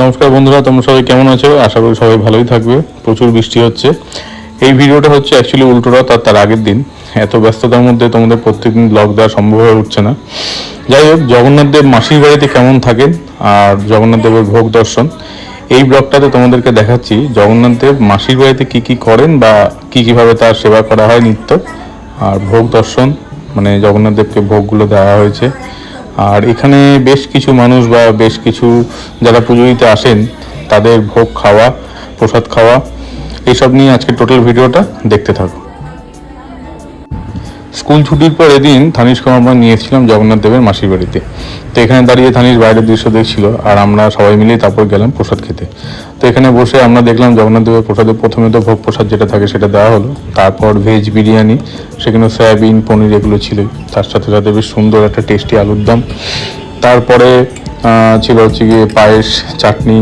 নমস্কার বন্ধুরা, তোমরা সবাই কেমন আছো? আশা করি সবাই ভালোই থাকবে। প্রচুর বৃষ্টি হচ্ছে। এই ভিডিওটা হচ্ছে অ্যাকচুয়ালি উল্টো রথ আর তার আগের দিন। এত ব্যস্ততার মধ্যে তোমাদের প্রত্যেকদিন ব্লগ দেওয়া সম্ভব হয়ে উঠছে না। যাই হোক, জগন্নাথ দেব মাসির বাড়িতে কেমন থাকেন আর জগন্নাথ দেবের ভোগ দর্শন, এই ব্লগটাতে তোমাদেরকে দেখাচ্ছি জগন্নাথ দেব মাসির বাড়িতে কী কী করেন বা কীভাবে তার সেবা করা হয় নিত্য, আর ভোগ দর্শন মানে জগন্নাথ দেবকে ভোগগুলো দেওয়া হয়েছে। আর এখানে বেশ কিছু মানুষ বা বেশ কিছু যারা পুজো দিতে আসেন তাদের ভোগ খাওয়া, প্রসাদ খাওয়া, এইসব নিয়ে আজকে টোটাল ভিডিওটা দেখতে থাকো। স্কুল ছুটির পর এদিন থানিশকে আমরা নিয়ে এসেছিলাম জগন্নাথ দেবের মাসির বাড়িতে। তো এখানে দাঁড়িয়ে থানিশ বাইরের দৃশ্য দেখছিল আর আমরা সবাই মিলেই তারপর গেলাম প্রসাদ খেতে। তো এখানে বসে আমরা দেখলাম জগন্নাথ দেবের প্রসাদে প্রথমে তো ভোগ প্রসাদ যেটা থাকে সেটা দেওয়া হলো, তারপর ভেজ বিরিয়ানি, সেখানে সয়াবিন পনির এগুলো ছিলই, তার সাথে সাথে বেশ সুন্দর একটা টেস্টি আলুর দম, তারপরে ছিল হচ্ছে গিয়ে পায়েস, চাটনি,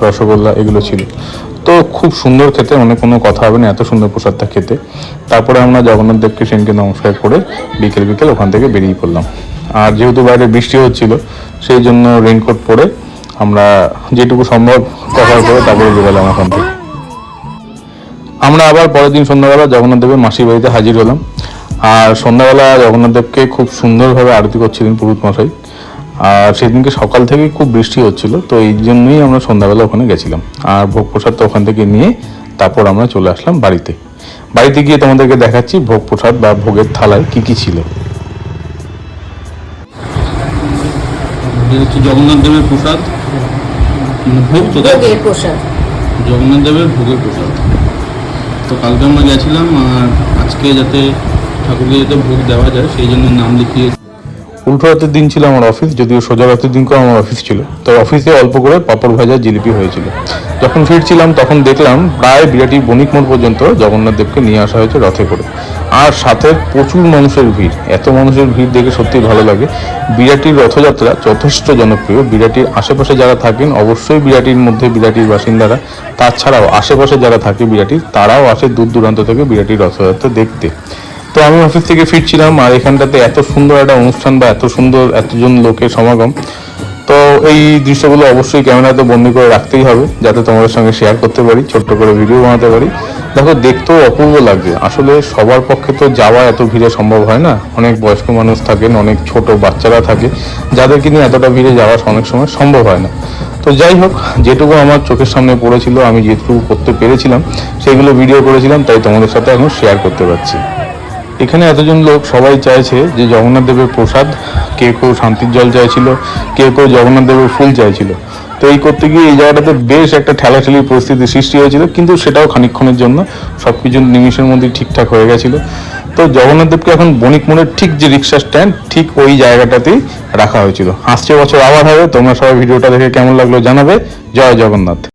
রসগোল্লা এগুলো ছিল। তো খুব সুন্দর খেতে, মানে কোনো কথা হবে না, এত সুন্দর প্রসাদটা খেতে। তারপরে আমরা জগন্নাথ দেবকে সেনকে নমস্কার করে বিকেল ওখান থেকে বেরিয়ে পড়লাম। আর যেহেতু বাইরে বৃষ্টি হচ্ছিল সেই জন্য রেইনকোট পরে আমরা যেটুকু সম্ভব কভার করে তারপরে বেরোলাম ওখান থেকে। আমরা আবার পরের দিন সন্ধ্যাবেলা জগন্নাথ দেবের মাসির বাড়িতে হাজির হলাম। আর সন্ধ্যাবেলা জগন্নাথ দেবকে খুব সুন্দরভাবে আরতি করছিলেন পুরোহিত মশাই। আর সেদিনকে সকাল থেকে খুব বৃষ্টি হচ্ছিল, তো এই জন্যই আমরা সন্ধ্যাবেলা ওখানে গেছিলাম। আর ভোগ প্রসাদটা ওখান থেকে নিয়ে তারপর আমরা চলে আসলাম বাড়িতে। বাড়িতে গিয়ে তোমাদেরকে দেখাচ্ছি ভোগ প্রসাদ বা ভোগের থালায় কি কি ছিল। জগন্নাথ দেবের প্রসাদ, ভোগ তো ভোগের প্রসাদ, জগন্নাথ দেবের ভোগের প্রসাদ। তো কালকে আমরা গেছিলাম আর আজকে যাতে ঠাকুরকে যাতে ভোগ দেওয়া যায় সেই জন্য নাম লিখিয়ে। উল্টো রাতের দিন ছিল আমার অফিস, যদিও সোজা রাতের দিন করে আমার অফিস ছিল। তো অফিসে অল্প করে পাঁপড় ভাজা জিলিপি হয়েছিল। যখন ফিরছিলাম তখন দেখলাম প্রায় বিরাটির বণিক মোড় পর্যন্ত জগন্নাথ দেবকে নিয়ে আসা হয়েছে রথে করে। আর সাথে প্রচুর মানুষের ভিড়। এত মানুষের ভিড় দেখে সত্যি ভালো লাগে। বিরাটির রথযাত্রা যথেষ্ট জনপ্রিয়। বিরাটির আশেপাশে যারা থাকেন অবশ্যই বিরাটির মধ্যে বিরাটির বাসিন্দারা, তাছাড়াও আশেপাশে যারা থাকে বিরাটির তারাও আসে দূর দূরান্ত থেকে বিরাটির রথযাত্রা দেখতে। তো আমি অফিস থেকে ফিরছিলাম আর এখানটাতে এত সুন্দর একটা অনুষ্ঠান বা এত সুন্দর এতজন লোকের সমাগম। তো এই দৃশ্যগুলো অবশ্যই ক্যামেরাতে বন্দি করে রাখতেই হবে যাতে তোমাদের সঙ্গে শেয়ার করতে পারি, ছোট্ট করে ভিডিও বানাতে পারি। দেখো, দেখতেও অপূর্ব লাগছে। আসলে সবার পক্ষে তো যাওয়া এত ভিড়ে সম্ভব হয় না। অনেক বয়স্ক মানুষ থাকেন, অনেক ছোট বাচ্চারা থাকে, যাদেরকে নিয়ে এতটা ভিড়ে যাওয়া অনেক সময় সম্ভব হয় না। তো যাই হোক, যেটুকু আমার চোখের সামনে পড়েছিল, আমি যেটুকু করতে পেরেছিলাম সেইগুলো ভিডিও করেছিলাম, তাই তোমাদের সাথে এখন শেয়ার করতে পারছি। এখানে এতজন লোক সবাই চাইছে যে জগন্নাথ দেবের প্রসাদ, কেউ শান্তির জল চাইছিল, কেউ জগন্নাথ দেবের ফুল চাইছিল। তো এই করতে গিয়ে এই জায়গাটাতে বেশ একটা ঠেলাঠেলির পরিস্থিতি সৃষ্টি হয়েছিল, কিন্তু সেটাও খানিকক্ষণের জন্য, সব কিছু নিমিষের মধ্যে ঠিকঠাক হয়ে গেছিলো। তো জগন্নাথ দেবকে এখন বণিক মোড়ের ঠিক যে রিক্সা স্ট্যান্ড ঠিক ওই জায়গাটাতেই রাখা হয়েছিল। আসছে বছর আবার হবে। তোমরা সবাই ভিডিওটা দেখে কেমন লাগলো জানাবে। জয় জগন্নাথ।